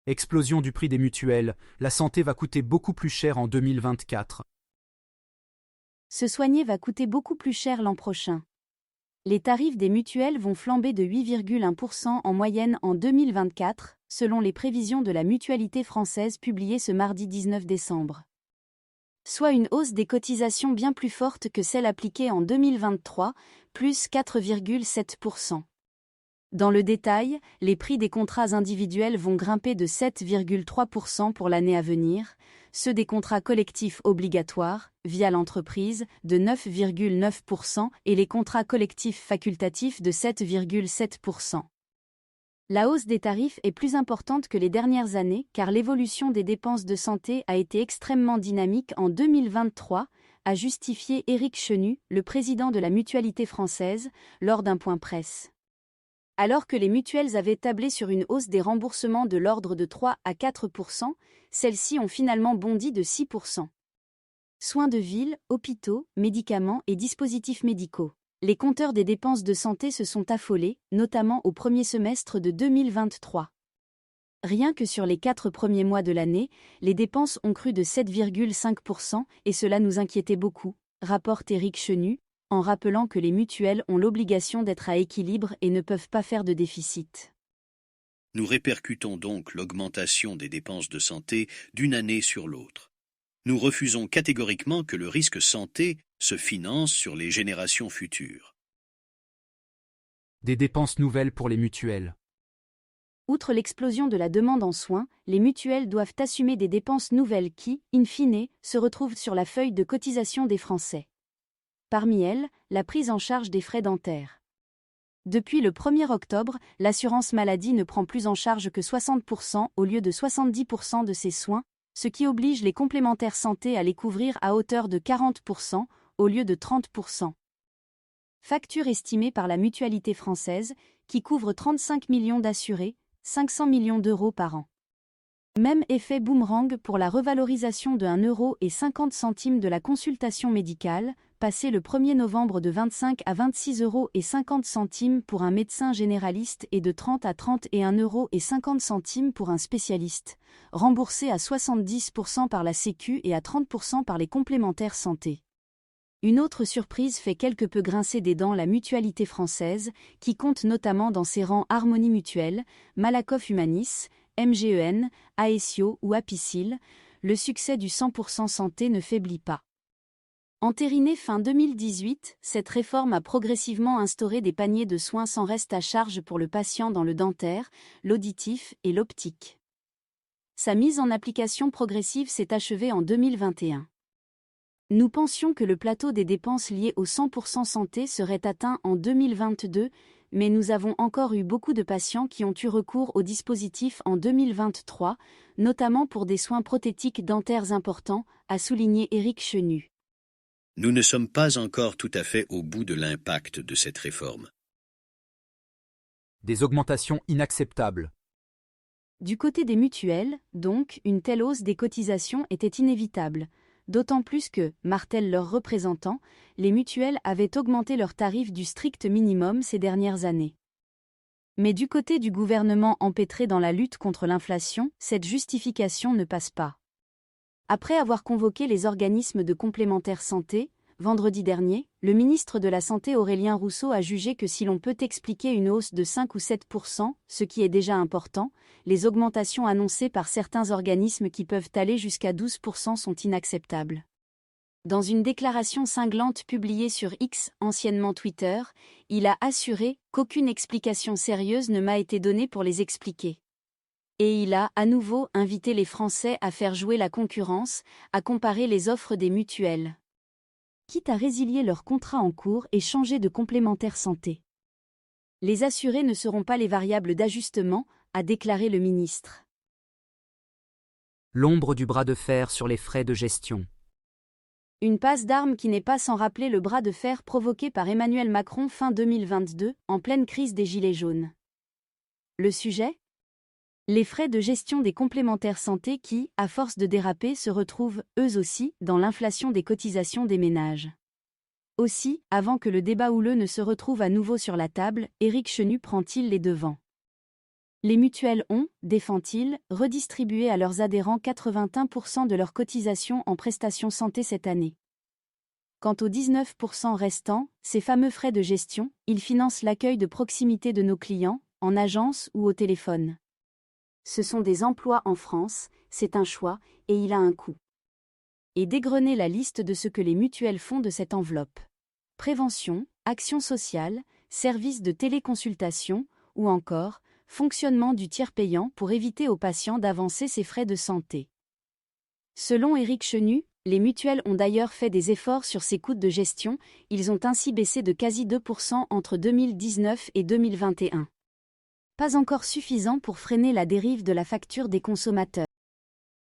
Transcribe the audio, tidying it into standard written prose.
Explosion du prix des mutuelles, la santé va coûter beaucoup plus cher en 2024. Se soigner va coûter beaucoup plus cher l'an prochain. Les tarifs des mutuelles vont flamber de 8,1% en moyenne en 2024, selon les prévisions de la Mutualité française publiées ce mardi 19 décembre. Soit une hausse des cotisations bien plus forte que celle appliquée en 2023, plus 4,7%. Dans le détail, les prix des contrats individuels vont grimper de 7,3% pour l'année à venir, ceux des contrats collectifs obligatoires, via l'entreprise, de 9,9% et les contrats collectifs facultatifs de 7,7%. La hausse des tarifs est plus importante que les dernières années car l'évolution des dépenses de santé a été extrêmement dynamique en 2023, a justifié Éric Chenu, le président de la Mutualité française, lors d'un point presse. Alors que les mutuelles avaient tablé sur une hausse des remboursements de l'ordre de 3 à 4%, celles-ci ont finalement bondi de 6%. Soins de ville, hôpitaux, médicaments et dispositifs médicaux. Les compteurs des dépenses de santé se sont affolés, notamment au premier semestre de 2023. Rien que sur les 4 premiers mois de l'année, les dépenses ont cru de 7,5% et cela nous inquiétait beaucoup, rapporte Éric Chenu, en rappelant que les mutuelles ont l'obligation d'être à équilibre et ne peuvent pas faire de déficit. Nous répercutons donc l'augmentation des dépenses de santé d'une année sur l'autre. Nous refusons catégoriquement que le risque santé se finance sur les générations futures. Des dépenses nouvelles pour les mutuelles. Outre l'explosion de la demande en soins, les mutuelles doivent assumer des dépenses nouvelles qui, in fine, se retrouvent sur la feuille de cotisation des Français. Parmi elles, la prise en charge des frais dentaires. Depuis le 1er octobre, l'assurance maladie ne prend plus en charge que 60% au lieu de 70% de ses soins, ce qui oblige les complémentaires santé à les couvrir à hauteur de 40% au lieu de 30%. Facture estimée par la Mutualité française, qui couvre 35 millions d'assurés, 500 millions d'euros par an. Même effet boomerang pour la revalorisation de 1,50 € de la consultation médicale, passé le 1er novembre de 25 à 26,50 € pour un médecin généraliste et de 30 à 31,50 € pour un spécialiste, remboursé à 70% par la Sécu et à 30% par les complémentaires santé. Une autre surprise fait quelque peu grincer des dents la Mutualité française, qui compte notamment dans ses rangs Harmonie Mutuelle, Malakoff Humanis, MGEN, Aesio ou Apicil, le succès du 100% santé ne faiblit pas. Entérinée fin 2018, cette réforme a progressivement instauré des paniers de soins sans reste à charge pour le patient dans le dentaire, l'auditif et l'optique. Sa mise en application progressive s'est achevée en 2021. Nous pensions que le plateau des dépenses liées au 100% santé serait atteint en 2022, mais nous avons encore eu beaucoup de patients qui ont eu recours au dispositif en 2023, notamment pour des soins prothétiques dentaires importants, a souligné Éric Chenu. Nous ne sommes pas encore tout à fait au bout de l'impact de cette réforme. Des augmentations inacceptables. Du côté des mutuelles, donc, une telle hausse des cotisations était inévitable. D'autant plus que, martèlent leurs représentants, les mutuelles avaient augmenté leurs tarifs du strict minimum ces dernières années. Mais du côté du gouvernement empêtré dans la lutte contre l'inflation, cette justification ne passe pas. Après avoir convoqué les organismes de complémentaire santé, vendredi dernier, le ministre de la Santé Aurélien Rousseau a jugé que si l'on peut expliquer une hausse de 5 ou 7%, ce qui est déjà important, les augmentations annoncées par certains organismes qui peuvent aller jusqu'à 12% sont inacceptables. Dans une déclaration cinglante publiée sur X, anciennement Twitter, il a assuré qu'aucune explication sérieuse ne m'a été donnée pour les expliquer. Et il a, à nouveau, invité les Français à faire jouer la concurrence, à comparer les offres des mutuelles, quitte à résilier leur contrat en cours et changer de complémentaire santé. Les assurés ne seront pas les variables d'ajustement, a déclaré le ministre. L'ombre du bras de fer sur les frais de gestion. Une passe d'armes qui n'est pas sans rappeler le bras de fer provoqué par Emmanuel Macron fin 2022, en pleine crise des Gilets jaunes. Le sujet ? Les frais de gestion des complémentaires santé qui, à force de déraper, se retrouvent, eux aussi, dans l'inflation des cotisations des ménages. Aussi, avant que le débat houleux ne se retrouve à nouveau sur la table, Éric Chenu prend-il les devants. Les mutuelles ont, défend-il, redistribué à leurs adhérents 81% de leurs cotisations en prestations santé cette année. Quant aux 19% restants, ces fameux frais de gestion, ils financent l'accueil de proximité de nos clients, en agence ou au téléphone. Ce sont des emplois en France, c'est un choix, et il a un coût. Et dégrenez la liste de ce que les mutuelles font de cette enveloppe. Prévention, action sociale, services de téléconsultation, ou encore, fonctionnement du tiers payant pour éviter aux patients d'avancer ses frais de santé. Selon Éric Chenu, les mutuelles ont d'ailleurs fait des efforts sur ces coûts de gestion, ils ont ainsi baissé de quasi 2% entre 2019 et 2021. Pas encore suffisant pour freiner la dérive de la facture des consommateurs.